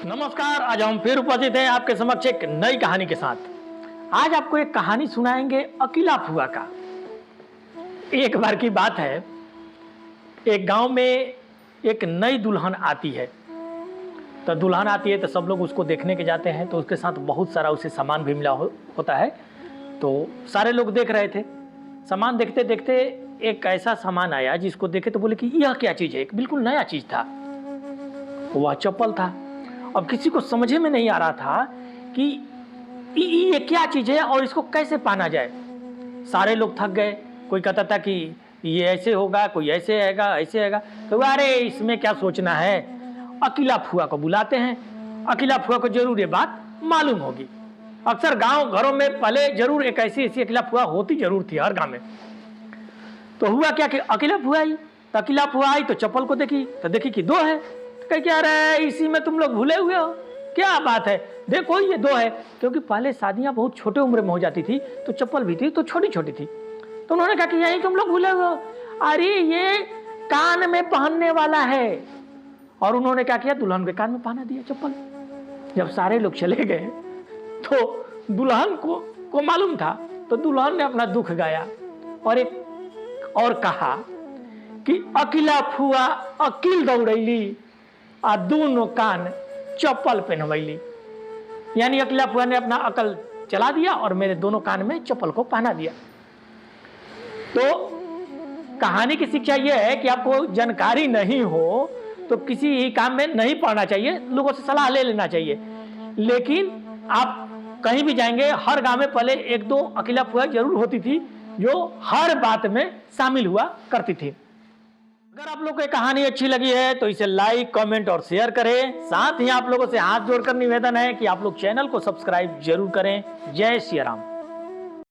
नमस्कार। आज हम फिर उपस्थित हैं आपके समक्ष एक नई कहानी के साथ। आज आपको एक कहानी सुनाएंगे अकीला फुआ का। एक बार की बात है, एक गांव में एक नई दुल्हन आती है। तो दुल्हन आती है तो सब लोग उसको देखने के जाते हैं, तो उसके साथ बहुत सारा उसे सामान भी मिला होता है। तो सारे लोग देख रहे थे। सामान देखते देखते एक ऐसा सामान आया जिसको देखे तो बोले कि यह क्या चीज़ है। एक बिल्कुल नया चीज़ था, वह चप्पल था। अब किसी को समझे में नहीं आ रहा था कि ये क्या चीज़ है और इसको कैसे पहना जाए। सारे लोग थक गए। कोई कहता था कि ये ऐसे होगा, कोई ऐसे आएगा, ऐसे आएगा। तो अरे इसमें क्या सोचना है, अकीला फुआ को बुलाते हैं। अकीला फुआ को जरूर ये बात मालूम होगी। अक्सर गांव घरों में पहले जरूर एक ऐसी अकीला फुआ होती जरूर थी हर गांव में। तो हुआ क्या कि अकीला फुआ आई। तो अकीला फुआ आई तो चप्पल को देखी, तो देखी कि दो है। कह क्या रहा है, इसी में तुम लोग भूले हुए हो, क्या बात है, देखो ये दो है। क्योंकि पहले शादियां बहुत छोटे उम्र में हो जाती थी, तो चप्पल भी थी तो छोटी छोटी थी। तो उन्होंने कहा कि यही तुम लोग भूले हुए हो, अरे ये कान में पहनने वाला है। और उन्होंने क्या किया, दुल्हन के कान में पहना दिया चप्पल। जब सारे लोग चले गए तो दुल्हन को मालूम था। तो दुल्हन ने अपना दुख गाया और कहा कि अकीला फुआ अकील दौड़ैली आ दोनों कान चप्पल पहनवैली। यानी अकीला फुआ ने अपना अकल चला दिया और मेरे दोनों कान में चप्पल को पहना दिया। तो कहानी की शिक्षा यह है कि आपको जानकारी नहीं हो तो किसी ही काम में नहीं पढ़ना चाहिए, लोगों से सलाह ले लेना चाहिए। लेकिन आप कहीं भी जाएंगे, हर गांव में पहले एक दो अकीला फुआ जरूर होती थी जो हर बात में शामिल हुआ करती थी। अगर आप लोग को कहानी अच्छी लगी है तो इसे लाइक, कमेंट और शेयर करें। साथ ही आप लोगों से हाथ जोड़कर निवेदन है कि आप लोग चैनल को सब्सक्राइब जरूर करें। जय श्री राम।